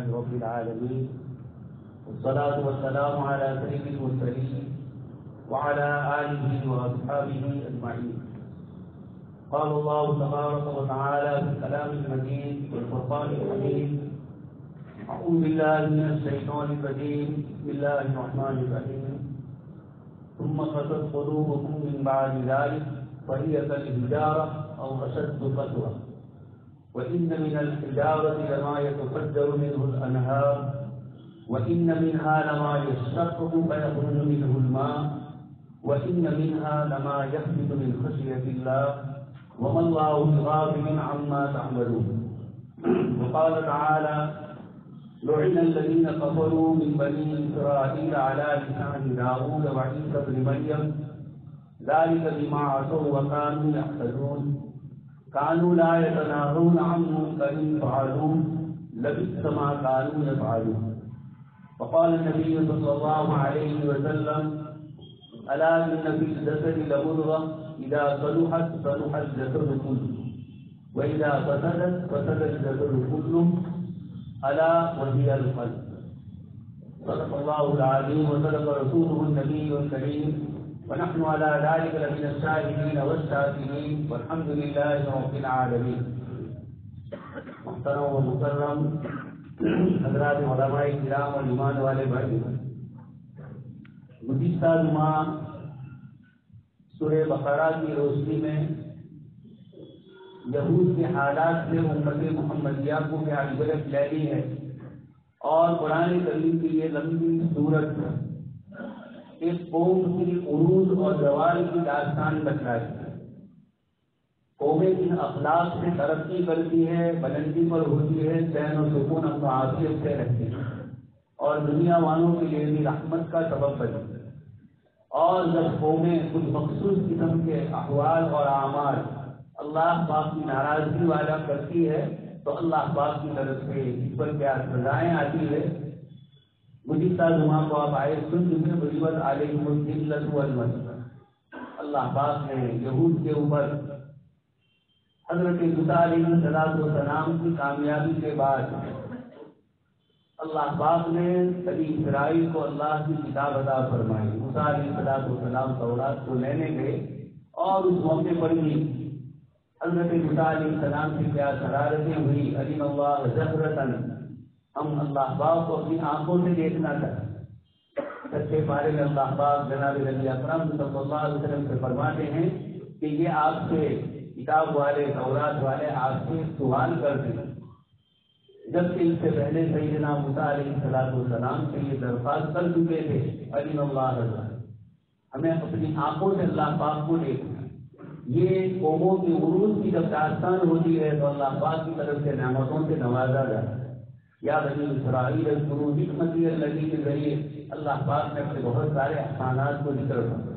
لله رب العالمين والصلاة والسلام على سيد المرسلين وعلى آله وأصحابه أجمعين. قال الله تبارك وتعالى في الكلام المجيد والفرقان الحميد: أعوذ بالله من الشيطان الرجيم، بسم الله الرحمن الرحيم. ثم قست قلوبكم من بعد ذلك فهي كالحجارة أو أشد قسوة وإن من الحجارة لما يتفجر منه الأنهار وإن منها لما يشقق فيخرج منه الماء وإن منها لما يهبط من خشية الله وما الله بغافل عما تعملون. وقال تعالى: لعن الذين كفروا من بني إسرائيل على لسان داود وعيسى بن مريم ذلك بما عصوا وكانوا يعتدون كانوا لا يتناهون عن منكر فعلوه لبئس ما كانوا يفعلون. وقال النبي صلى الله عليه وسلم: ألا إن في الجسد لمضغة إذا صلحت صلح الجسد كله وإذا فسدت فسد الجسد كله ألا وهي القلب. صدق الله العظيم وصدق رسوله النبي الكريم ونحن على ذلك لمن الشاهدين والشاكرين والحمد لله رب العالمين. محترم و مکرم حضرات علماء کرام اور ایمان والے بھائی، گزشتہ جمعہ سورہ بقرہ کی روشنی میں یہود کے حالات سے امت محمدیہ کو کیا عبرت لے لی ہے اور قرآن کریم کی یہ لمبی صورت ایک قوم کی عروج اور زوال کی داستان بتلائی ہے۔ قومیں جن اخلاق سے ترقی کرتی ہے، بلندی پر ہوتی ہے، چین و سکون و عافیت سے رہتی ہے اور دنیا والوں کے لیے بھی رحمت کا سبب بنتی ہے۔ اور جب قومیں کچھ مخصوص قسم کے احوال اور اعمال اللہ پاک کی ناراضگی والا کرتی ہے تو اللہ پاک کی طرف سے اس پر کیا سزائیں آتی ہے۔ گزشتہ جمعہ کو آپ آئے سن چکے، غلبت علیہم الذلۃ والمسکنہ۔ اللہ پاک نے یہود کے اوپر حضرت موسیٰ علیہ السلام کی کامیابی کے بعد اللہ پاک نے بنی اسرائیل کو اللہ کی کتاب عطا فرمائی۔ موسیٰ علیہ السلام تورات کو لینے گئے اور اس موقع پر بھی حضرت موسیٰ علیہ السلام کی کیا شرارتیں ہوئی۔ علم اللہ جہرتاً، ہم اللہ پاک کو اپنی آنکھوں سے دیکھنا چاہتے ہیں۔ سچے بارے میں اللہ پاک جناب نبی اکرم صلی اللہ علیہ وسلم سے فرماتے ہیں کہ یہ آپ سے کتاب والے تورات والے آپ سے سوال کرتے ہیں، جبکہ اس سے پہلے سیدنا موسیٰ علیہ السلام سے یہ درخواست کر چکے تھے۔ علم اللہ ہمیں اپنی آنکھوں سے اللہ پاک کو دیکھنا۔ یہ قوموں کی عروج کی جب داستان ہوتی ہے تو اللہ پاک کی طرف سے نعمتوں سے نوازا جاتا ہے۔ یا بنی اسرائیل اذکروا نعمتی التي کے ذریعے اللہ پاک نے اپنے بہت سارے احسانات کو ذکر کیا۔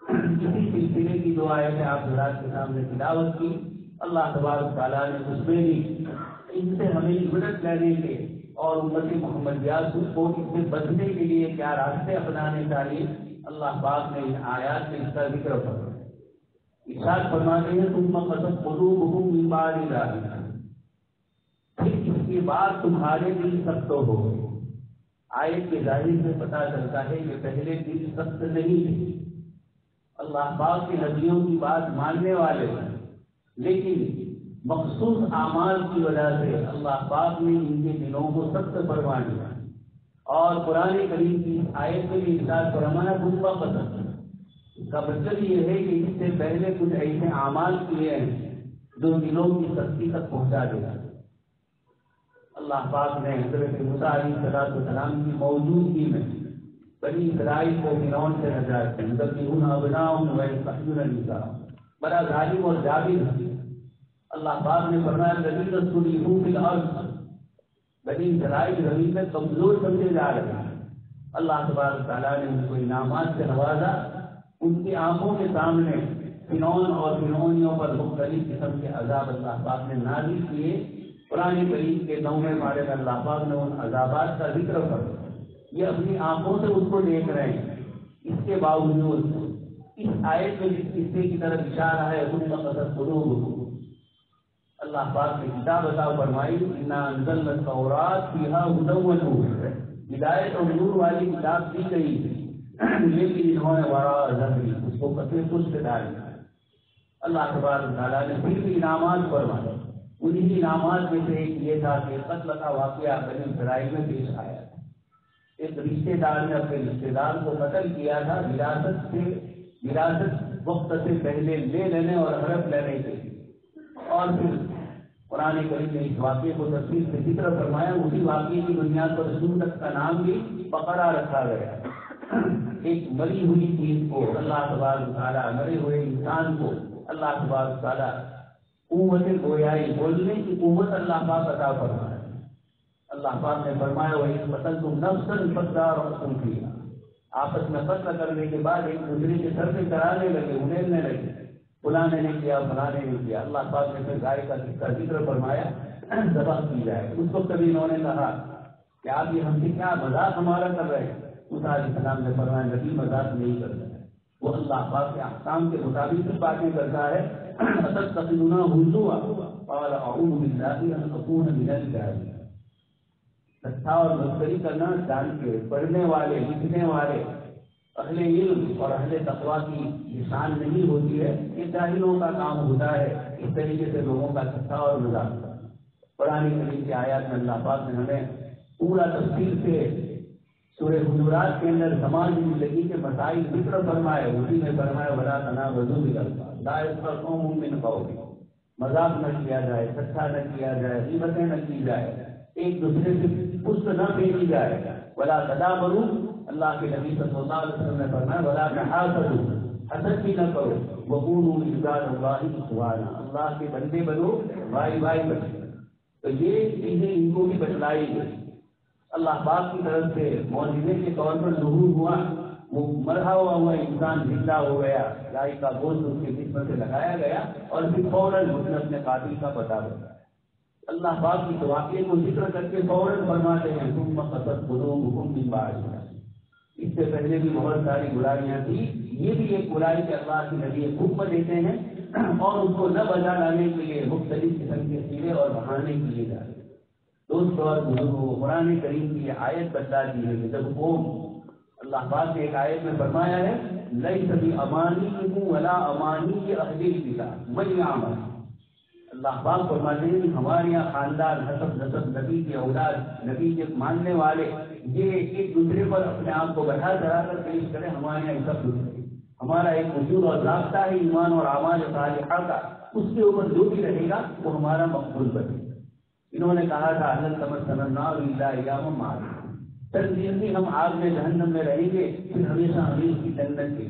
اسی سلسلے کی دو آیتیں آپ حضرات کے سامنے تلاوت کی۔ اللہ تبارک تعالیٰ نے اس میں بھی ان سے ہمیں عبرت لینے کے اور امت محمدیہ کو اس سے بچنے کے لیے کیا راستے اپنانے چاہیے، اللہ پاک نے ان آیات میں اس کا ذکر فرمایا۔ ارشاد فرماتے ہیں: ثم قست قلوبکم من بعد ذلک، پھر اس کے بعد تمہارے دل سخت ہو گئے۔ آیت کے ظاہر سے پتہ چلتا ہے کہ پہلے دل سخت نہیں تھے، اللہ پاک کے نبیوں کی بات ماننے والے، لیکن مخصوص اعمال کی وجہ سے اللہ پاک نے ان کے دلوں کو سخت فرما دیا۔ اور قرآن کریم کی آیت میں بھی ارشاد فرمایا: ثم قست، اس کا مطلب یہ ہے کہ اس سے پہلے کچھ ایسے اعمال کیے ہیں جو دلوں کی سختی تک پہنچا دیا۔ اللہ پاک نے حضرت موسیٰ علیہ السلام کی موجودگی میں بنی اسرائیل کو فرعون سے نجات دی۔ یذبحون ابناءهم ویذبحون نساءهم، بڑا ظالم اور جابر ہے۔ اللہ پاک نے فرمایا: الذین استضعفوا فی الارض، بنی اسرائیل زمین میں کمزور سمجھے جا رہے ہیں۔ اللہ تبارک تعالیٰ نے ان کو انعامات سے نوازا۔ ان کی آنکھوں کے سامنے فرعون اور فرعونیوں پر مختلف قسم کے عذاب اللہ پاک نے نازل کیے۔ قرآن کریم کے 9ویں پارے میں اللہ پاک نے ان عذابات کا ذکر فرمایا۔ یہ اپنی آنکھوں سے اس کو دیکھ رہے ہیں، اس کے باوجود اس آیت میں جس قصے کی طرف اشارہ ہے ثم قست قلوبکم، اللہ پاک نے کتاب عطا فرمائی، انا انزلنا التوراۃ فیہا ھدی و نور، ہدایت اور نور والی کتاب دی گئی ہے، لیکن انہوں نے وراء ظہری اس کو پتے پشت ڈالا۔ اللہ تبارک تعالیٰ نے پھر بھی انعامات فرمائے، انہی انعامات میں سے ایک یہ تھا کہ قتل کا واقعہ بنی اسرائیل میں پیش آیا تھا۔ ایک رشتے دار نے اپنے رشتے دار کو قتل کیا تھا، وراثت وقت سے پہلے لے لینے اور ہڑپ لینے کے لیے، اور پھر قرآن کریم نے اس واقعے کو تفصیل سے ذکر فرمایا۔ اسی واقعے کی بنیاد پر سورت کا نام بھی بقرہ رکھا گیا۔ ایک مری ہوئی چیز کو اللہ تبارک تعالیٰ، مرے ہوئے انسان کو اللہ تبارک تعالیٰ قوت گویائی، بولنے کی قوت اللہ پاک عطا فرمایا۔ اللہ پاک نے فرمایا وَإِذْ قَتَلْتُمْ نَفْسًا فَادَّارَأْتُمْ فِيهَا، آپس میں قتل کرنے کے بعد ایک دوسرے کے سر پہ چڑھانے لگے، اڑیلنے لگے، فلانے نے کیا فلانے نے کیا۔ اللہ پاک نے پھر گائے کا قصہ ذکر فرمایا، ذبح کی جائے۔ اس وقت بھی انہوں نے کہا کہ آپ یہ ہم سے کیا مذاق ہمارا کر رہے ہیں؟ موسیٰ علیہ السلام نے فرمایا نبی مذاق نہیں کرتا ہے، وہ اللہ پاک کے احکام کے مطابق ہی باتیں کرتا ہے۔ أَتَتَّخِذُونَا هُزُوًا قَالَ أَعُوذُ بِاللَّهِ أَنْ أَكُونَ مِنَ الْجَاهِلِينَ، سچا اور مسخری کرنا جان کے پڑھنے والے، لکھنے والے، اہل علم اور اہل تقویٰ کی نشان نہیں ہوتی ہے، یہ جاہلوں کا کام ہوتا ہے اس طریقے سے لوگوں کا سچا اور مذاق کرنا۔ قرآن کریم کی آیات میں اللہ پاک نے ہمیں پورا تفصیل سے سورہ حجرات کے اندر سماجی زندگی کے مسائل ذکر فرمائے، اسی میں فرمایا وَلَا تَنَابَزُوا بِالْأَلْقَابِ، لَا يَسْخَرْ قَوْمٌ مِّنْ قَوْمٍ، مذاق نہ کیا جائے، سچا نہ کیا جائے، غیبتیں نہ کی جائے، ایک دوسرے سے پشت نہ پھیری جائے۔ وَلَا تَدَابَرُوا، اللہ کے نبی صلی اللہ علیہ وسلم نے فرمایا وَلَا تَحَاسَدُوا، حسد بھی نہ کرو، وَقُولُوا عِبَادَ اللَّهِ إِخْوَانًا، اللہ کے بندے بنو، بھائی بھائی بنو۔ تو یہ چیزیں ان کو بھی بتلائی گئی۔ اللہ پاک کی طرف سے معجزے کے طور پر ظہور ہوا، وہ مرا ہوا انسان زندہ ہو گیا، گائے کا گوشت اس کے جسم سے لگایا گیا اور پھر فوراً اس نے اپنے قاتل کا پتہ بتایا۔ اللہ پاک کی واقعے کو ذکر کر کے فوراً فرماتے ہیں ثم قست قلوبکم من بعد ذلک، اس سے پہلے بھی بہت ساری برائیاں تھی، یہ بھی ایک برائی کے اللہ کے نبی حکم دیتے ہیں اور اس کو نہ بجا لانے کے لیے مختلف قسم کے سیرے اور بہانے کیے جا رہے ہیں۔ دوست اور بزرگوں، قرآن کریم کی یہ آیت بتلاتی ہے کہ جب قوم، اللہ پاک نے ایک آیت میں فرمایا ہے لیس بِأَمَانِیِّکُمْ وَلَا أَمَانِیِّ أَهْلِ الْکِتَابِ مَنْ يَعْمَلْ، اللہ پاک فرماتے ہیں کہ ہمارے یہاں خاندان، حسب نسب، نبی کے اولاد، نبی کے ماننے والے، یہ ایک دوسرے پر اپنے آپ کو بڑھا چڑھا کر پیش کریں، ہمارے یہاں سب دوسرے، ہمارا ایک وجود اور ضابطہ ہے ایمان اور اعمال صالحہ کا، اس کے اوپر جو بھی رہے گا وہ ہمارا مقبول بنے گا۔ انہوں نے کہا تھا لن تمسنا النار الا ایاما معدودۃ، تنظیمی ہم آگ میں جہنم میں رہیں گے پھر ہمیشہ ہمیشہ کی جنت کی،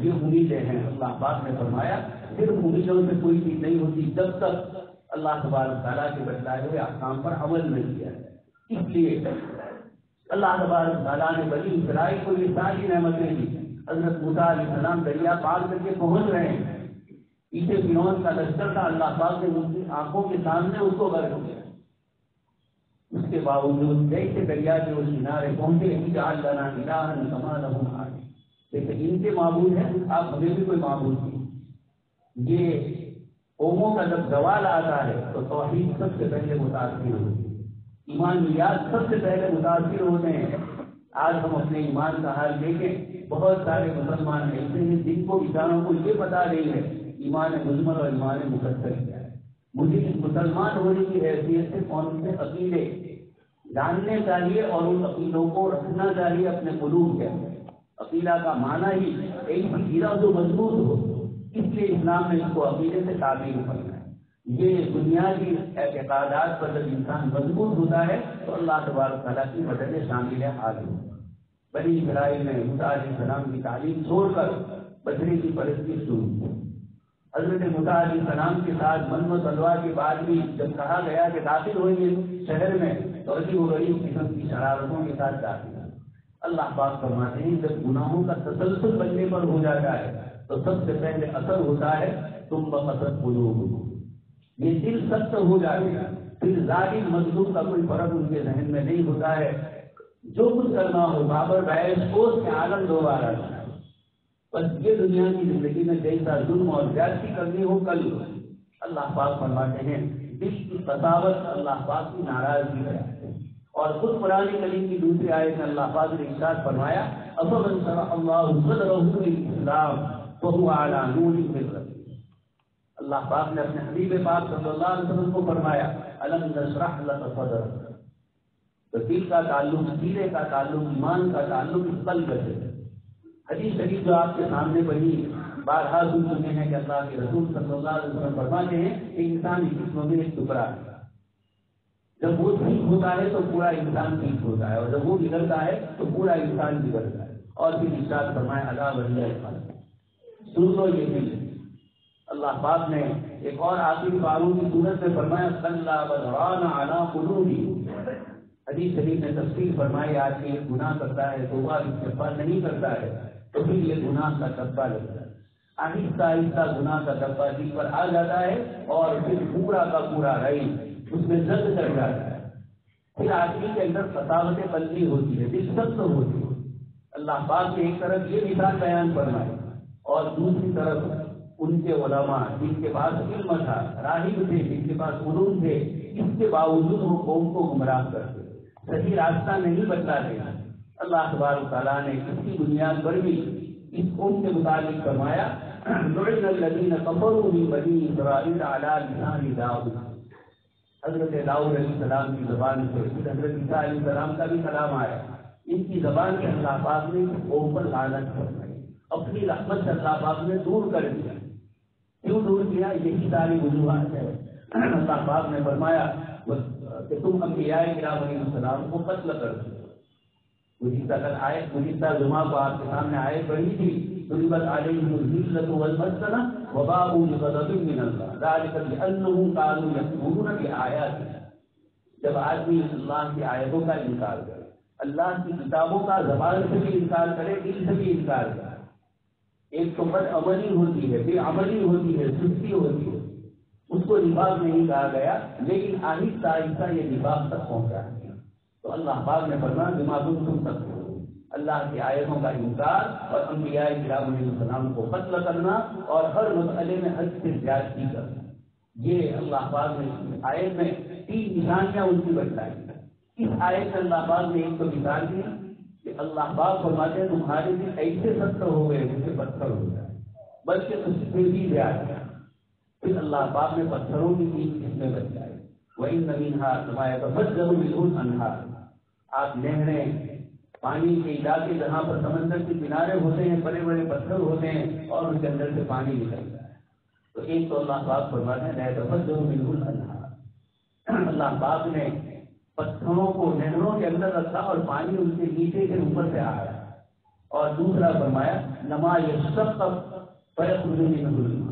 یہ امیدیں ہیں۔ اللہ پاک نے فرمایا صرف امیدوں سے کوئی چیز نہیں ہوتی جب تک اللہ تبارک تعالیٰ کے بتلائے ہوئے احکام پر عمل نہیں کیا جائے۔ اس لیے اللہ تبارک تعالیٰ نے بنی اسرائیل کو یہ ساری نعمتیں دی۔ حضرت موسیٰ علیہ السلام دریا پار کر کے پہنچ رہے ہیں، پیچھے فرعون کا لشکر تھا، اللہ پاک نے ان کی آنکھوں کے سامنے اس کو غرق کیا۔ اس کے باوجود جیسے دریا کے اس کنارے پہنچے اجعل لنا الہا کما لهم آلہہ، لیکن ان کے معبود ہیں، آپ ہمیں بھی کوئی معبود نہیں۔ یہ قوموں کا جب زوال آتا ہے تو توحید سب سے پہلے متاثر ہوتی ہے، ایمانیات سب سے پہلے متاثر ہوتے ہیں۔ آج ہم اپنے ایمان کا حال دیکھیں، بہت سارے مسلمان ایسے ہیں جن کو بیچاروں کو یہ پتا نہیں ہے ایمان مجمل اور ایمان مقدر کیا ہے۔ مجھے مسلمان ہونے کی حیثیت سے کون سے عقیدے جاننے چاہیے اور ان عقیدوں کو رکھنا چاہیے اپنے قلوب کے اندر۔ عقیدہ کا معنی ہی ایسی گرا جو مضبوط ہو، اس لیے اسلام نے اس کو عقیدے سے تعبیر کرنا ہے۔ یہ بنیادی اعتقادات پر جب انسان مضبوط ہوتا ہے تو اللہ تبارک تعالیٰ کی مدد شامل حال ہو۔ بنی اسرائیل میں موسیٰ علیہ السلام کی تعلیم چھوڑ کر بچڑے کی پرستی شروع کی۔ حضرت موسیٰ علیہ السلام کے ساتھ من و تلوار کے بعد بھی جب کہا گیا کہ داخل ہوئیں گے شہر میں تو عجیب و غریب قسم کی شرارتوں کے ساتھ داخل ہوئے۔ اللہ پاک فرماتے ہیں جب گناہوں کا تسلسل بننے پر ہو جاتا ہے تو سب سے پہلے اثر ہوتا ہے تم بقصد قلوبکم، یہ دل سخت ہو جائے گا، پھر ظالم مظلوم کا کوئی فرق ان کے ذہن میں نہیں ہوتا ہے۔ جو کچھ کرنا ہو بابر بیش کوس کے عالم دوبارہ ہے، بس یہ دنیا کی زندگی میں جیسا ظلم اور زیادتی کرنی ہو کل ہو۔ اللہ پاک فرماتے ہیں دل کی قساوت اللہ پاک کی ناراضگی ہے. اور خود قرآن کریم کی دوسری آیت میں اللہ پاک نے ارشاد فرمایا افمن شرح اللہ صدرہ للاسلام فهو علی نور من ربہ. اللہ پاک نے اپنے حبیب پاک صلی اللہ علیہ وسلم کو فرمایا الم نشرح لک صدرک. تو دل کا تعلق، سینے کا تعلق، ایمان کا تعلق اس قلب سے. حدیث شریف جو آپ کے سامنے پڑھی بارہا سن چکے ہیں کہ اللہ کے رسول صلی اللہ علیہ وسلم فرماتے ہیں کہ انسان اس جسم میں ایک ٹکڑا ہے. جب وہ ٹھیک ہوتا ہے تو پورا انسان ٹھیک ہوتا ہے، اور جب وہ بگڑتا ہے تو پورا انسان بگڑتا ہے. اور پھر ارشاد فرمایا الا وہی القلب، سن لو یہ دل. اللہ پاک نے ایک اور آخری باروں کی صورت میں فرمایا کلا بل ران علی قلوبہم. حدیث شریف نے تفسیر فرمائی آج یہ گناہ کرتا ہے، توبہ استغفار نہیں کرتا ہے تو پھر یہ گناہ کا ڈبہ لگتا ہے. آہستہ آہستہ گناہ کا ڈبہ دل پر آ جاتا ہے اور پھر پورا کا پورا رہی اس میں زد چڑھ جاتا ہے. پھر آدمی کے اندر قساوت قلبی ہوتی ہے، دل سخت ہوتی ہے. اللہ پاک نے ایک طرف یہ مثال بیان فرمائی اور دوسری طرف ان کے علماء جن کے پاس علم تھا، راہب تھے جن کے پاس علوم تھے، اس کے باوجود وہ قوم کو گمراہ کرتے، صحیح راستہ نہیں بتلاتے. اللہ تبارک تعالیٰ نے اس کی بنیاد پر بھی اس قوم کے متعلق فرمایا لعن الذین کفروا من بنی اسرائیل علی لسان داؤد. حضرت داؤد علیہ السلام کی زبان سے پھر حضرت عیسیٰ علیہ السلام کا بھی کلام آیا. ان کی زبان سے اللہ پاک نے قوم پر لعنت فرمائی، اپنی رحمت سے اللہ پاک نے دور کر دیا. کیوں دور کیا؟ یہی ساری وجوہات ہے. اللہ پاک نے فرمایا کہ تم انبیاء کرام علیہ السلام کو قتل کر دو. گزشتہ جمعہ کو آپ کے سامنے آیت پڑھی تھی ضربت علیہم الذلۃ والمسکنہ وباءوا بغضب من اللہ ذلک بأنہم كانوا یکفرون بآیاتنا. جب آدمی اللہ کی آیتوں کا انکار کرے، اللہ کی کتابوں کا زبان سے بھی انکار کرے، دل سے بھی انکار کرے، ایک تو بد عملی ہوتی ہے، بے عملی ہوتی ہے، سستی ہوتی ہے، اس کو نفاق نہیں کہا گیا لیکن آہستہ آہستہ یہ نفاق تک پہنچا ہے. تو اللہ پاک نے فرمایا بما کنتم تکفرون، اللہ کی آیتوں کا انکار اور انبیاء کرام علیہ السلام کو قتل کرنا اور ہر مسئلے میں حد سے زیادتی کرنا. یہ اللہ پاک نے آیت میں 3 نشانیاں ان کی بتائی. اس آیت میں اللہ پاک نے ایک تو مثال دی کہ اللہ پاک فرماتے ہیں تمہارے دل ایسے سخت ہو گئے جیسے پتھر ہو جائے، بلکہ اس سے بھی زیادہ. پھر اللہ پاک نے پتھروں کی 3 قسمیں بتائی. وَإِنَّ مِنْهَا لَمَا يَتَفَجَّرُ مِنْهُ الْأَنْهَارُ. آپ نہریں، پانی کے علاقے جہاں پر سمندر کے کنارے ہوتے ہیں، بڑے بڑے پتھر ہوتے ہیں اور ان کے اندر سے پانی نکلتا ہے. تو ایک تو اللہ پاک فرماتے ہیں لَا يَتَفَجَّرُ مِنْهُ الْأَنْهَارُ. اللہ پاک نے پتھروں کو نہروں کے اندر رکھا اور پانی ان کے نیچے کے اوپر سے آ رہا ہے. اور دوسرا فرمایا لَمَا يَشْتَقَّ فَيَخْرُجُ مِنْهُ الْمَاءُ.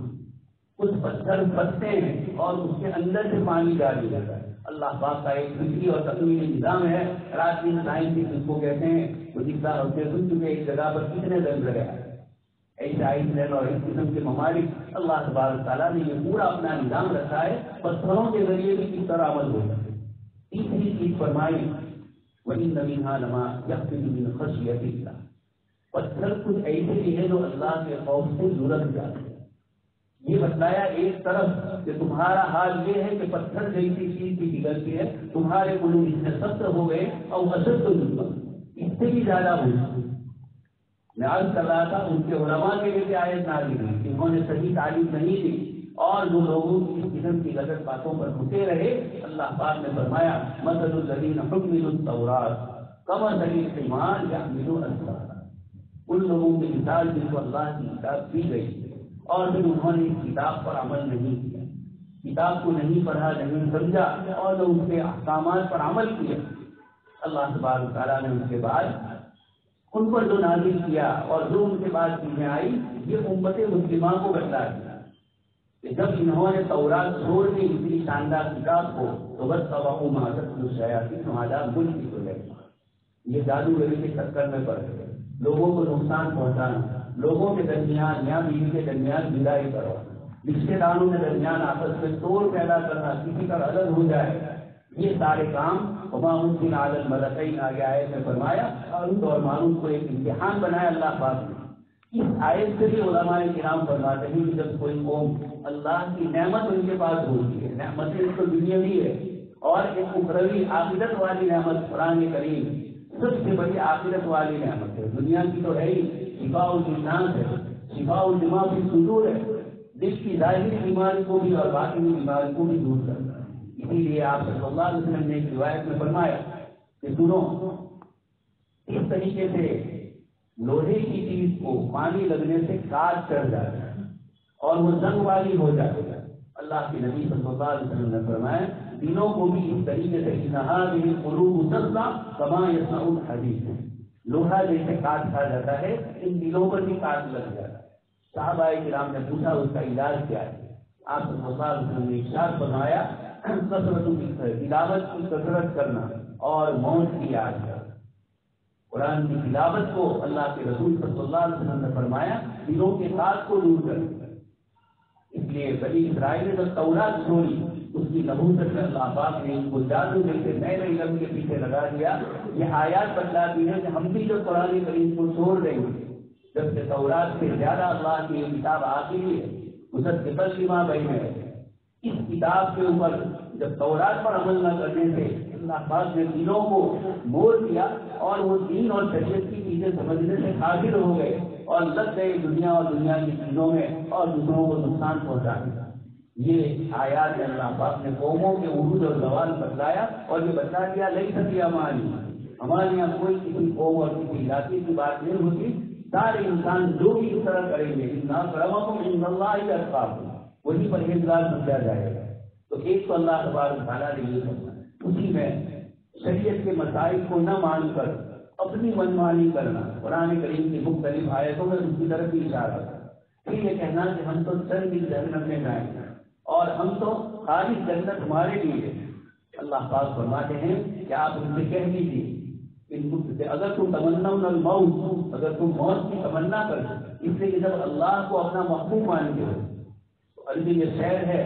کچھ پتھر پھٹتے ہیں اور اس کے اندر سے پانی جاری ہوتا ہے. اللہ پاک کا ایک فکری اور تقویمی نظام ہے. رات دن سائنس جس کو کہتے ہیں وہ جتنا ہوتے سن چکے ایک جگہ پر کتنے دن لگے ایسے آئس لینڈ اور اس قسم کے ممالک اللہ تبارک تعالیٰ نے یہ پورا اپنا نظام رکھا ہے پتھروں کے ذریعے بھی کس طرح عمل ہوتا ہے. تیسری چیز فرمائی وَإِنَّ مِنْهَا لَمَا يَخْرُجُ مِنْ خَشْيَةِ اللَّهِ. پتھر کچھ ایسے بھی ہیں جو اللہ کے خوف سے لڑک جاتے ہیں. یہ بتلایا ایک طرف کہ تمہارا حال یہ ہے کہ پتھر جیسی چیز بھی بگڑتی ہے، تمہارے قلوب اس سے سخت ہو گئے اور اشد اس سے بھی زیادہ ہوئی. میں عرض کر رہا تھا ان کے علماء کے لیے آیت نازل ہوئی کہ انہوں نے صحیح تعلیم نہیں دی اور جو لوگوں کی اس قسم کی غلط باتوں پر گھسے رہے، اللہ پاک نے فرمایا مثل الذین حملوا التوراۃ کمثل الحمار یحمل اسفارا. ان لوگوں کی مثال جن کو اللہ کی کتاب دی گئی اور پھر انہوں نے اس کتاب پر عمل نہیں کیا، کتاب کو نہیں پڑھا، نہیں سمجھا اور نہ اس کے احکامات پر عمل کیا. اللہ تبارک تعالیٰ نے ان کے بعد ان پر جو نازل کیا اور جو ان کے بعد چیزیں آئی یہ امت مسلمہ کو بتلا دیا کہ جب انہوں نے تورات چھوڑ دی اتنی شاندار کتاب کو تو بس تباہو معذرت الشیاطین ہمارا ملک کی تو یہ جادوگری کے چکر میں پڑ گئے، لوگوں کو نقصان پہنچانا، لوگوں کے درمیان یا بیوی کے درمیان جدائی کرو، رشتے داروں کے درمیان آپس میں توڑ پیدا کرنا، کسی کا الگ ہو جائے، یہ سارے کام وما انزل علی الملکین آگے آیت میں فرمایا. ہاروت اور ماروت کو ایک امتحان بنایا اللہ پاک نے اس آیت سے بھی علماء کرام فرماتے ہیں کہ جب کوئی قوم اللہ کی نعمت ان کے پاس ہوتی ہے، نعمتیں تو دنیاوی ہے اور ایک اخروی آخرت والی نعمت قرآن کریم سب سے بڑی آخرت والی نعمت ہے۔ دنیا کی تو ہے ہی شفاء الجنات ہے، شفاء الدماء فی الصدور ہے، دل کی ظاہری بیماری کو بھی اور باطنی بیماری کو بھی دور کرتا ہے۔ اسی لیے آپ صلی اللہ علیہ وسلم نے ایک روایت میں فرمایا کہ سنو، اس طریقے سے لوہے کی چیز کو پانی لگنے سے کاٹ چڑھ جاتا ہے اور وہ زنگ والی ہو جاتی ہے۔ اللہ کے نبی صلی اللہ علیہ وسلم نے فرمایا دلوں کو بھی اس طریقے سے قلوب تسلا کما یسنا الحدیث، لوہا جیسے کاٹ کھا جاتا ہے ان دلوں پر بھی کاٹ لگ جاتا ہے۔ صحابہ کرام نے پوچھا اس کا علاج کیا ہے؟ آپ صلی اللہ علیہ وسلم نے ارشاد فرمایا تلاوت کی کثرت کرنا اور موت کی یاد کرنا۔ قرآن کی تلاوت کو اللہ کے رسول صلی اللہ علیہ وسلم نے فرمایا دلوں کے ساتھ کو دور کر دیا۔ اس لیے بنی اسرائیل نے جب تورات چھوڑی اس کی نبوت میں اللہ پاک نے ان کو جادو جیسے نئے نئے علم کے پیچھے لگا دیا۔ یہ آیات بتلاتی ہے کہ ہم بھی جب قرآن کریم کو چھوڑ دیں گے، جب کہ تورات سے زیادہ اللہ کی یہ کتاب آخری ہے، مصدقا لما بین یدیہ، اس کتاب کے اوپر جب تورات پر عمل نہ کرنے سے اللہ پاک نے دلوں کو موڑ دیا اور وہ دین اور شریعت کی چیزیں سمجھنے سے قادر ہو گئے اور لگ گئے دنیا اور دنیا کی چیزوں میں اور دوسروں کو نقصان پہنچا دیا۔ یہ آیات میں اللہ پاک نے قوموں کے عروج اور زوال بتلایا اور یہ بتا دیا نہیں سکتی ہمارے یہاں کوئی کسی قوم اور کسی علاقے کی بات نہیں ہوتی، سارے انسان جو بھی اس طرح کریں گے ان اکرمکم عند اللہ اتقاکم، وہی پرہیزگار سمجھا جائے گا۔ تو ایک تو اللہ تبارک تعالیٰ نے یہ کرنا، اسی میں شریعت کے مسائل کو نہ مان کر اپنی منمانی کرنا، قرآن کریم کی مختلف آیتوں میں اس کی طرف بھی اشارہ ہے۔ پھر یہ کہنا کہ ہم تو چند دن جنت میں جائیں گے اور ہم تو خالی جنت ہمارے لیے، اللہ پاک فرماتے ہیں کہ آپ ان سے کہہ دیجیے اگر تم تمنون الموت، اگر تم موت کی تمنا کر، اس لیے کہ جب اللہ کو اپنا محبوب مانتے ہو، عربی یہ شعر ہے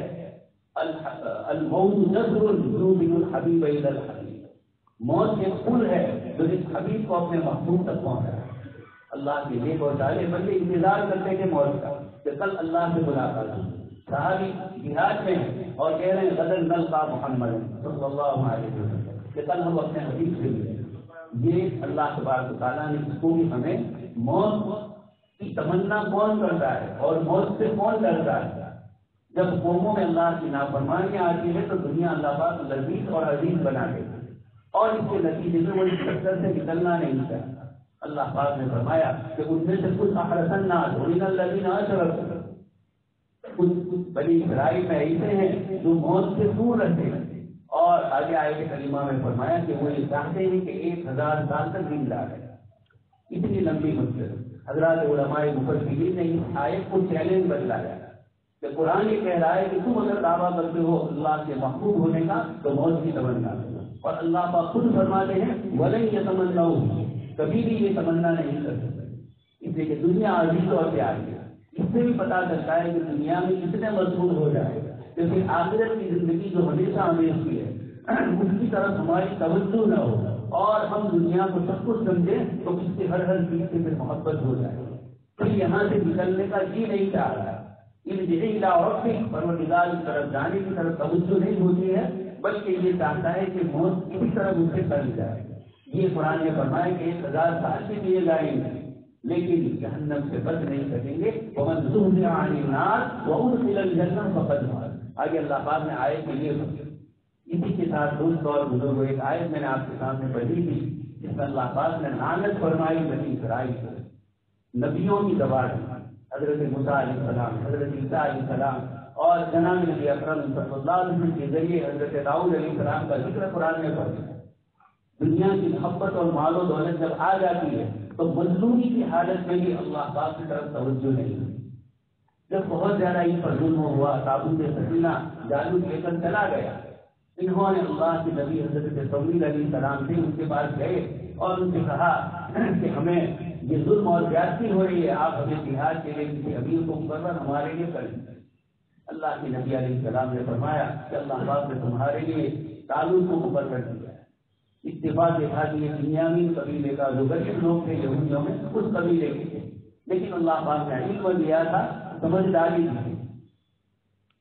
الموت نصر ذو الحبیب الی الحبیب، موت ایک پل ہے جو اس حبیب کو اپنے محبوب تک پہنچا ہے۔ اللہ کے لیے پہنچانے بندے انتظار کرتے ہیں موت کا کہ کل اللہ سے ملاقات ہو۔ صحابی جہاد میں اور کہہ رہے ہیں غدر نلقا محمد صلی اللہ علیہ وسلم کہ کل ہم اپنے حبیب سے ملیں۔ یہ اللہ تبارک تعالیٰ نے اس کو بھی ہمیں موت کی تمنا کون کرتا ہے اور موت سے کون ڈرتا ہے؟ جب قوموں میں اللہ کی نافرمانیاں آتی ہے تو دنیا اللہ پاک لذیذ اور عزیز بنا دیتی ہے اور اس کے نتیجے میں وہ اس چکر سے نکلنا نہیں چاہتا۔ اللہ پاک نے فرمایا کہ ان میں سے کچھ احرص الناس ومن الذین اشرکوا، کچھ بنی اسرائیل میں ایسے ہیں جو موت سے دور رہتے ہیں، اور آگے آئے کے کلمہ میں فرمایا کہ وہ یہ چاہتے ہیں کہ 1000 سال تک زندہ رہے۔ اتنی لمبی مدت حضرات علماء مفسرین نے اس آیت کو چیلنج بتلایا کہ قرآن یہ کہہ رہا ہے کہ تم اگر دعویٰ کرتے ہو اللہ کے محبوب ہونے کا تو موت کی تمنا کرو، اور اللہ پاک خود فرماتے ہیں وَلَن يَتَمَنَّوْهُ، کبھی بھی یہ تمنا نہیں کر سکتے، اس لیے کہ دنیا عزیز اور پیاری ہے۔ اس سے بھی پتا چلتا ہے کہ دنیا میں کتنے مضبوط ہو جائے گا، لیکن آخرت کی زندگی جو ہمیشہ ہمیشہ ہے اس کی طرف ہماری توجہ نہ ہو اور ہم دنیا کو سب کچھ سمجھیں تو اس کی ہر چیز سے پھر محبت ہو جائے، پھر یہاں سے نکلنے کا جی نہیں چاہ رہا، پروردگار کی طرف جانے کی طرف توجہ نہیں ہوتی ہے، بلکہ یہ چاہتا ہے کہ موت کسی طرح مجھ سے ٹل جائے۔ یہ قرآن نے فرمایا کہ 1000 سال کے لیے جائیں گے لیکن جہنم سے بچ نہیں سکیں گے۔ وَمَنْ زُحْزِحَ عَنِ النَّارِ وَأُدْخِلَ الْجَنَّةَ فَقَدْ فَازَ۔ آگے اللہ پاک نے آیت کے لیے اسی کے ساتھ دوست اور بزرگ ایک آیت میں نے آپ کے سامنے پڑھی تھی جس میں اللہ پاک نے لعنت فرمائی بنی اسرائیل پر، نبیوں کی زبان، حضرت موسیٰ علیہ السلام، حضرت عیسیٰ علیہ السلام اور جناب نبی اکرم صلی اللہ علیہ وسلم کے ذریعے حضرت داؤد علیہ السلام کا ذکر قرآن میں پڑھا۔ دنیا کی محبت اور مال و دولت جب آ جاتی ہے تو مظلومی کی حالت میں بھی اللہ پاک کی طرف توجہ نہیں ہوتی۔ جب بہت زیادہ ان پر ظلم ہوا، تابوت سکینہ جالوت لے کر چلا گیا، انہوں نے اللہ کے نبی حضرت صمویل علیہ السلام سے ان کے پاس گئے اور ان سے کہا کہ ہمیں یہ ظلم اور زیادتی ہو رہی ہے، آپ ہمیں جہاد کے لیے کسی امیر کو مقرر ہمارے لیے کریں۔ اللہ کے نبی علیہ السلام نے فرمایا کہ اللہ پاک نے تمہارے لیے طالوت کو مقرر کیا ہے۔ اتفاق دیکھا کہ یہ بنیامین قبیلے کا جو غریب لوگ تھے یہودیوں میں اس قبیلے کے تھے، لیکن اللہ پاک نے علم دیا تھا، سمجھداری دی۔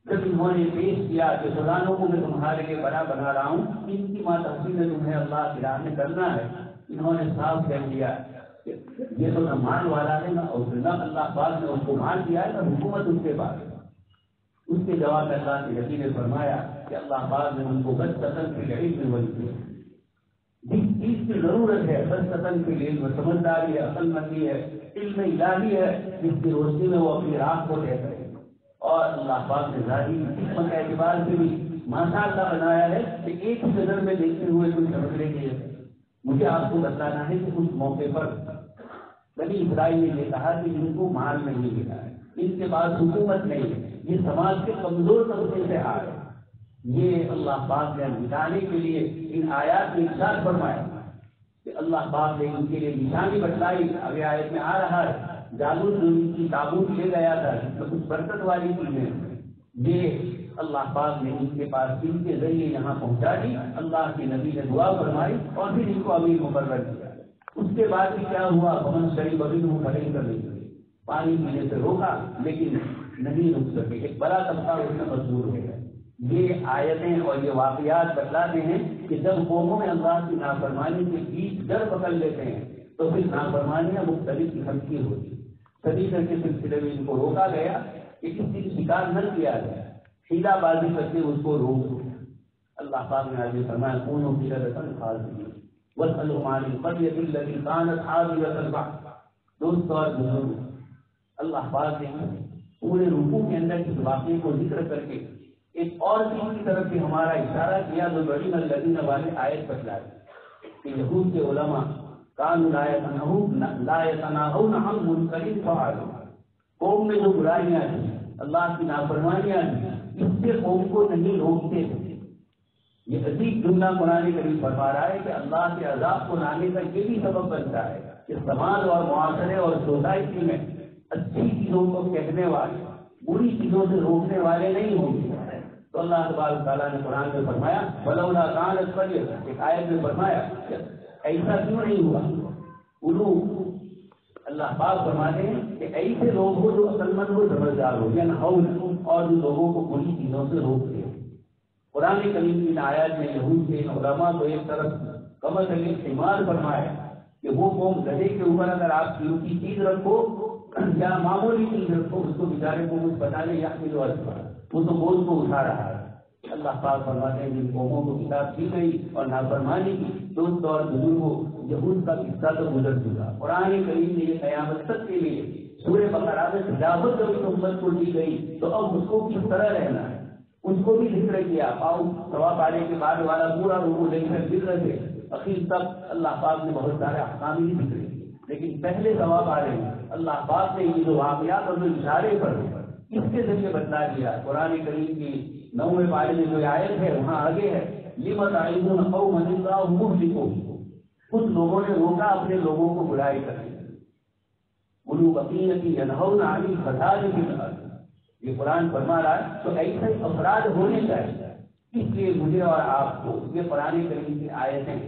جب انہوں نے پیش کیا کہ فلانوں کو میں تمہارے لیے بڑا بنا رہا ہوں، ان کی ماں تفصیل میں تمہیں اللہ کی راہ میں کرنا ہے، انہوں نے صاف کہہ دیا کہ یہ تو نہ مال والا ہے، نہ اللہ پاک نے اس کو مال دیا ہے، نہ حکومت اس کے پاس۔ اس کے جواب میں اللہ کے نبی نے فرمایا کہ اللہ پاک نے ان کو بس قتل کے علم ولی جس چیز کی ضرورت ہے، بس قتل کے علم، سمجھداری ہے، عقل مندی ہے، علم الہی ہے، جس کی روشنی میں وہ اپنی راہ کو طے کرے۔ اور اللہ پاک نے ظاہری حکمت کے اعتبار سے بھی ماشاء اللہ بنایا ہے کہ ایک ہی نظر میں دیکھتے ہوئے کوئی سمجھ لے گی۔ مجھے آپ کو بتانا ہے کہ اس موقع پر بنی اسرائیل نے یہ کہا کہ ان کو مال نہیں ملا ہے، ان کے پاس حکومت نہیں ہے، یہ سماج کے کمزور طبقے سے آ رہے، یہ اللہ پاک نے مٹانے کے لیے ان آیات میں ارشاد فرمایا کہ اللہ پاک نے ان کے لیے نشانی بتلائی۔ ابھی آیت میں آ رہا ہے جالوت جو ان کی تابوت لے گیا تھا جس میں کچھ برکت والی چیزیں، یہ اللہ پاک نے ان کے پاس ان کے ذریعے یہاں پہنچا دی۔ اللہ کے نبی نے دعا فرمائی اور پھر ان کو امیر مقرر کیا۔ اس کے بعد بھی کیا ہوا؟ بمن شریف ابھی وہ بڑے کر رہی تھی، پانی پینے سے روکا لیکن نہیں رک سکے، ایک بڑا طبقہ اس میں مجبور ہو گیا۔ یہ آیتیں اور یہ واقعات بتلاتے ہیں کہ جب قوموں میں اللہ کی نافرمانی کے بیچ ڈر پکڑ لیتے ہیں تو پھر نافرمانیاں مختلف قسم کی ہوتی ہیں۔ سلیقے کے سلسلے میں ان کو روکا گیا کہ کسی کا شکار نہ کیا جائے، حیلہ بازی کر کے اس کو روک دیا۔ اللہ پاک نے آگے فرمایا کونوا قردۃ خاسئین واسألوا عن القرية التي كانت حاضرة البحر۔ دوست اور بزرگ، اللہ پاک نے پورے رکوع کے اندر اس واقعے کو ذکر کر کے ایک اور چیز کی طرف بھی ہمارا اشارہ کیا جو بڑی الذین والے آیت بتلائی کہ یہود کے علماء کانوا لا یتناہون عن منکر فعلوہ، قوم میں جو برائیاں تھیں، اللہ کی نافرمانیاں تھیں، اس سے قوم کو نہیں روکتے تھے۔ یہ عجیب جملہ قرآن کریم فرما رہا ہے کہ اللہ کے عذاب کو لانے کا یہ بھی سبب بنتا ہے کہ سماج اور معاشرے اور سوسائٹی میں اچھی چیزوں کو کہنے والے بری چیزوں سے روکنے والے نہیں ہوں گے۔ تو اللہ تبارک تعالیٰ نے قرآن میں فرمایا ولولا کانت قریۃ، ایک آیت میں فرمایا کہ ایسا کیوں نہیں ہوا؟ اللہ پاک فرماتے ہیں کہ ایسے لوگ ہو جو عقل مند ہو، سمجھدار ہو، ینہون، اور جو لوگوں کو بری چیزوں سے روکتے ہیں۔ قرآن کریم کی آیات میں یہود کے علماء کو ایک طرف کم از کم استعمال فرمایا کہ وہ قوم گدھے کے اوپر اگر آپ قیمتی چیز رکھو یا معمولی چیز رکھو، اس کو بیچارے کو کچھ پتا نہیں، یا پھر وہ تو بوجھ کو اٹھا رہا ہے۔ اللہ پاک فرماتے ہیں جن قوموں کو کتاب دی گئی اور نافرمانی کی، دوست اور بزرگوں، یہود کا قصہ تو گزر چکا۔ قرآن کریم نے یہ قیامت تک کے لیے سورہ بقرہ میں تلاوت جب اس امت کو دی گئی تو اب اس کو کس طرح رہنا ہے اس کو بھی ذکر کیا۔ پاؤ ثواب آنے کے بعد والا پورا رکوع لے کر گر رہے تھے، اخیر تک اللہ پاک نے بہت سارے احکام ہی ذکر کیے، لیکن پہلے ثواب آ رہے ہیں۔ اللہ پاک نے یہ جو واقعات اور جو اشارے پر اس کے ذریعے بتلا دیا۔ قرآن کریم کی 9ویں پارے میں جو آیت ہے وہاں آگے ہے لِمَ تَعِظُونَ قَوْمًا اللَّهُ مُهْلِكُهُمْ، کچھ لوگوں نے روکا اپنے لوگوں کو برائی کرنے، اولو بقیۃ ینہون عن الفساد فی الارض، یہ قرآن فرما رہا ہے تو ایسے افراد ہونے چاہیے۔ اس لیے مجھے اور آپ کو یہ قرآن کریم کی آیتیں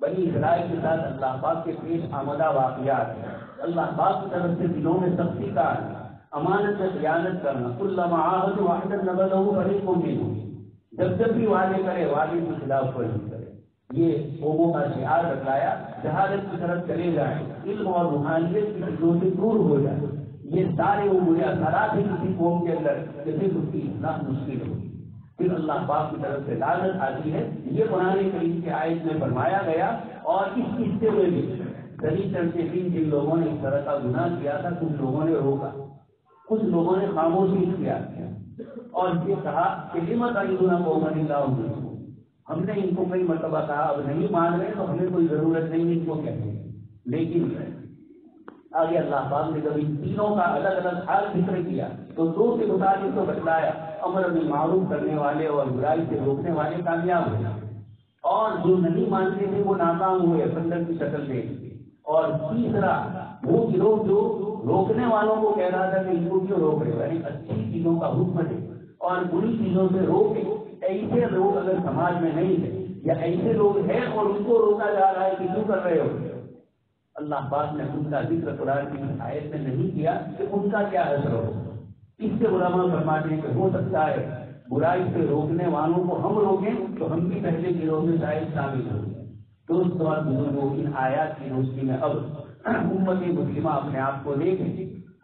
بنی اسرائیل کے ساتھ اللہ پاک کے پیش آمدہ واقعات، اللہ پاک کی طرف سے دلوں میں سختی کا امانت سے خیانت کرنا، کلما عاہدوا عہدا نبذہ فریق منہم، جب جب بھی وعدے کرے وعدے کے خلاف ورزی کرے۔ یہ قوموں کا شعار بتلایا، جہالت کی طرف چلے جائیں، علم اور روحانیت کی چیزوں سے دور ہو جائیں۔ یہ سارے وہ برے اثرات ہیں کسی قوم کے اندر کہ پھر اس کی اصلاح مشکل ہوگی، پھر اللہ پاک کی طرف سے لعنت آتی ہے۔ یہ قرآن کریم کی آیت میں فرمایا گیا۔ اور اس قصے میں بھی دلیل کے دن جن لوگوں نے اس طرح کا گناہ کیا تھا کچھ لوگوں نے روکا، کچھ لوگوں نے خاموشی اختیار کیا اور یہ کہا کہ لِمَ تَعِظُونَ قَوْمًا اللَّهُ مُهْلِكُهُمْ، ہم نے ان کو کئی مرتبہ کہا اب نہیں مان رہے تو ہمیں کوئی ضرورت نہیں ان کو کہنے کی، لیکن آگے اللہ پاک نے جب ان تینوں کا الگ الگ حال ذکر کیا تو دو کے مطابق تو بتلایا امر بالمعروف کرنے والے اور برائی سے روکنے والے کامیاب ہوئے اور جو نہیں مانتے تھے وہ ناکام ہوئے بندر کی شکل میں، اور تیسرا وہ گروہ جو روکنے والوں کو کہہ رہا تھا کہ ان کو کیوں روک رہے ہو، یعنی اچھی چیزوں کا حکم دے اور بری چیزوں سے روکے۔ ایسے لوگ اگر سماج میں نہیں ہیں یا ایسے لوگ ہیں اور ان کو روکا جا رہا ہے کہ کیوں کر رہے ہو، اللہ پاک نے ان کا ذکر قرآن کی آیت میں نہیں کیا کہ ان کا کیا اثر ہو. اس سے علماء فرماتے ہیں کہ ہو سکتا ہے برائی سے روکنے والوں کو ہم روکیں تو ہم بھی پہلے گروہ میں شاید شامل ہوں. دوست اور بزرگوں ان آیات کی روشنی میں اب امت مسلمہ اپنے آپ کو دیکھیں.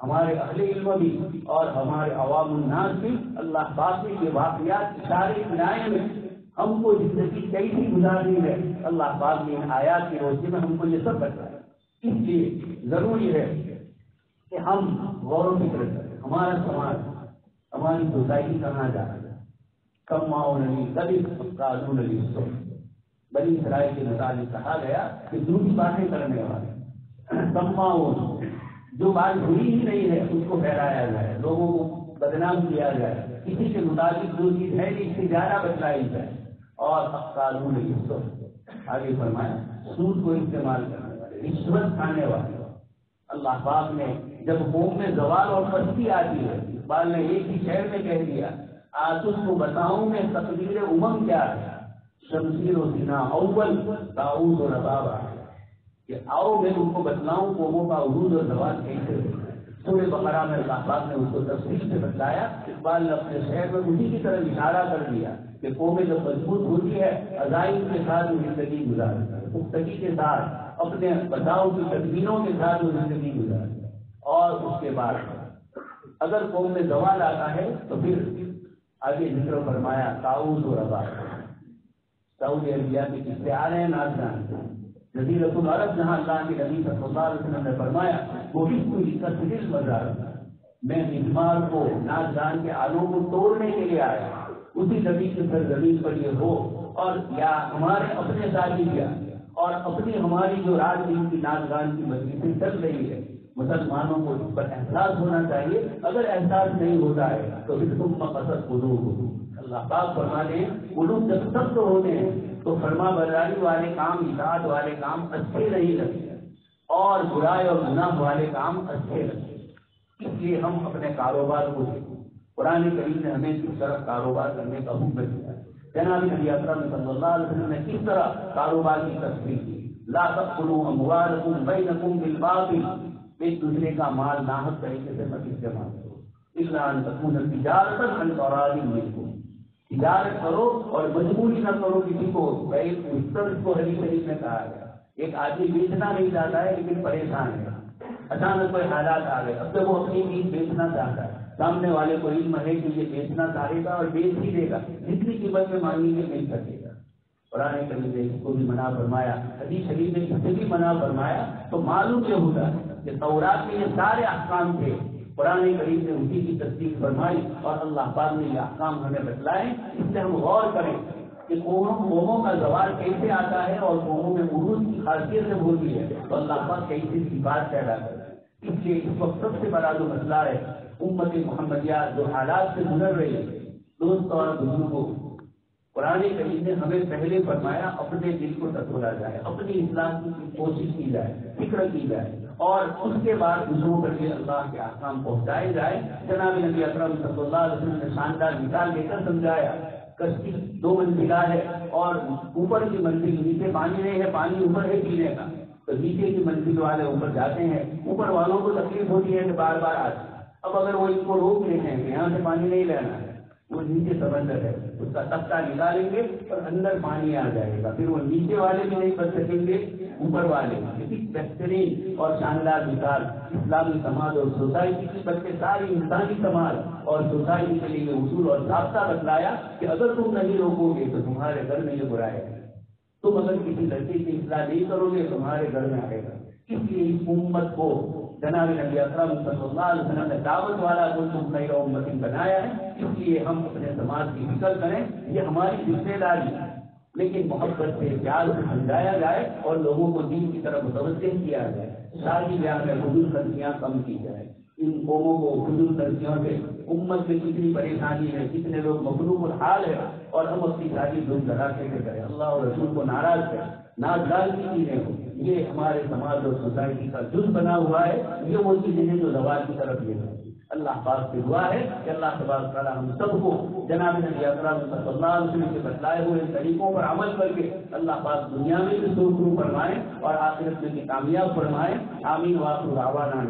ہمارے اہل علم بھی اور ہمارے عوام الناس بھی اللہ پاک نے یہ واقعات اشارے کنائے میں ہم کو زندگی کیسی گزارنی ہے اللہ پاک نے ان آیات کی روشنی میں ہم کو یہ سب بتایا. اس لیے ضروری ہے کہ ہم غور و فکر کریں. ہمارا سماج ہماری سوسائٹی کہاں جا رہا ہے. کم ماؤ نہیں کبھی قانون نہیں. بنی اسرائیل کے مطابق کہا گیا کہ دوسری باتیں کرنے والے کم ماؤ جو بات ہوئی ہی نہیں ہے اس کو پھیلایا جائے, لوگوں کو بدنام کیا جائے, کسی کے مطابق جو چیز ہے اس سے زیادہ بتلائی جائے. اور قانون آگے فرمایا سود کو استعمال کرنے والے, رشوت کھانے والے. اللہ پاک نے جب قوم میں زوال اور پستی آتی ہے, اقبال نے ایک ہی شہر میں کہہ دیا آج اس کو بتاؤں میں تقدیر امم کیا ہے, شمشیر و سینا اول طاؤس و رباب ہے کہ آؤ میں ان کو بتلاؤں قوموں کا عروج اور زوال کیسے ہوتا ہے. سورہ بقرہ میں اللہ پاک نے اس کو تفصیل سے بتایا. اقبال نے اپنے شہر میں اسی کی طرف اشارہ کر دیا کہ قومیں جب مضبوط ہوتی ہے عزائم کے ساتھ زندگی گزارتی ہے, پختگی کے ساتھ اپنے بچاؤ کی تدبیروں کے ساتھ زندگی گزارتی ہے. اور اس کے بعد اگر قوم میں زوال آتا ہے تو پھر آگے ذکر فرمایا طاؤس و رباب. سعودی عربیہ کے قصے آ رہے ہیں ناظران. جزیرۃ العرب جہاں اللہ کے نبی صلی اللہ علیہ وسلم نے فرمایا وہ بھی کوئی تصویر مزار میں مزمار کو ناظران کے آلوں کو توڑنے کے لیے آیا. اسی نبی کے سرزمین پر یہ ہو اور یا ہمارے اپنے ساتھی کیا اور اپنی ہماری جو رات دن کی ناظران کی مجلسیں چل رہی ہے مسلمانوں کو اس پر احساس ہونا چاہیے. اگر احساس نہیں ہوتا ہے تو پھر تم مقصد قلوب ہو. اللہ پاک فرما دیں قلوب جب سخت ہوتے ہیں تو فرما برداری والے کام اطاعت والے کام اچھے نہیں لگتے اور برائی اور گناہ والے کام اچھے لگتے. اس لیے ہم اپنے کاروبار کو دیکھیں. قرآن کریم نے ہمیں کس طرح کاروبار کرنے کا حکم دیا. جناب نبی اکرم صلی اللہ علیہ وسلم نے کس طرح کاروبار کی تصویر کی. لا تأکلوا اموالکم بینکم بالباطل, ایک دوسرے کا مال ناحق طریقے سے مت استعمال کرو. الا ان تکون تجارۃ عن تراض منکم, تجارت کرو اور مجبوری نہ کرو کسی کو. اس کو حدیث شریف میں کہا گیا ایک آدمی بیچنا نہیں چاہتا ہے لیکن پریشان ہے, اچانک کوئی حالات آ گئے, اب وہ اپنی چیز بیچنا چاہتا ہے. سامنے والے کو علم ہے کہ یہ بیچنا چاہے گا اور بیچ ہی دے گا, جتنی قیمت میں مانگیں گے بیچ سکے گا. قرآن کریم نے اس کو بھی منع فرمایا, حدیث شریف نے اس سے بھی منع فرمایا. تو معلوم یہ ہوتا ہے کہ تورات میں یہ سارے احکام تھے, قرآن کریم نے اسی کی تصدیق فرمائی اور اللہ پاک نے یہ احکام ہمیں بتلائے. اس سے ہم غور کریں کہ قوموں کا زوال کیسے آتا ہے اور قوموں میں عروج کی خاصیت سے ہوتی ہے تو اللہ پاک کیسی صفات پیدا کرتا ہے. اس لیے اس وقت سب سے بڑا جو مسئلہ ہے امت محمدیہ جو حالات سے گزر رہی ہے, دوست اور بزرگوں, قرآن کریم نے ہمیں پہلے فرمایا اپنے دل کو ٹٹولا جائے, اپنی اصلاح کی کوشش کی جائے, فکر کی جائے اور اس کے بعد دوسروں پر بھی اللہ کے احکام پہنچائے جائے. جناب نبی اکرم صلی اللہ علیہ وسلم نے شاندار مثال دے کر سمجھایا. کشتی 2 منزلہ ہے اور اوپر کی منزل نیچے پانی نہیں ہے, پانی اوپر ہے پینے کا, تو نیچے کی منزل والے اوپر جاتے ہیں, اوپر والوں کو تکلیف ہوتی ہے کہ بار بار آتے. اب اگر وہ ان کو روک لیتے ہیں کہ یہاں سے پانی نہیں لینا ہے, وہ نیچے سمندر ہے, اس کا تختہ نکالیں گے اور اندر پانی آ جائے گا, پھر وہ نیچے والے بھی نہیں بچ سکیں گے, اوپر والے. بہترین اور شاندار مثال اسلامی سماج اور سوسائٹی کی, بلکہ ساری انسانی سماج اور سوسائٹی کے لیے اصول اور ضابطہ بتلایا کہ اگر تم نہیں روکو گے تو تمہارے گھر میں یہ برائے گا. تم اگر کسی لڑکی کی اصلاح نہیں کرو گے تمہارے گھر میں آئے گا. اس لیے اس امت کو جناب نبی اکرم صلی اللہ علیہ وسلم نے دعوت والا خیر امت بنایا ہے. اس لیے ہم اپنے سماج کی فکر کریں, یہ ہماری ذمہ داری ہے, لیکن محبت سے پیار سے سمجھایا جائے اور لوگوں کو دین کی طرف متوجہ کیا جائے. شادی بیاہ میں فضول خرچیاں کم کی جائے. ان قوموں کو فضول خرچیوں سے امت میں کتنی پریشانی ہے, کتنے لوگ مخلوق الحال ہے اور ہم اپنی شادی دھوم دھڑاکے سے کریں, اللہ اور رسول کو ناراض کریں, نازدار کی چیزیں ہوں. یہ ہمارے سماج اور سوسائٹی کا جز بنا ہوا ہے. یہ وہ چیزیں ہیں جو زوال کی طرف لے جائیں. اللہ پاک سے دعا ہے کہ اللہ تبارک تعالیٰ ہم سب کو جناب نبی اکرم صلی اللہ علیہ وسلم کے بتلائے ہوئے طریقوں پر عمل کر کے اللہ پاک دنیا میں بھی سرخرو فرمائے اور آخرت میں بھی کامیاب فرمائے. آمین. وآخر دعوانا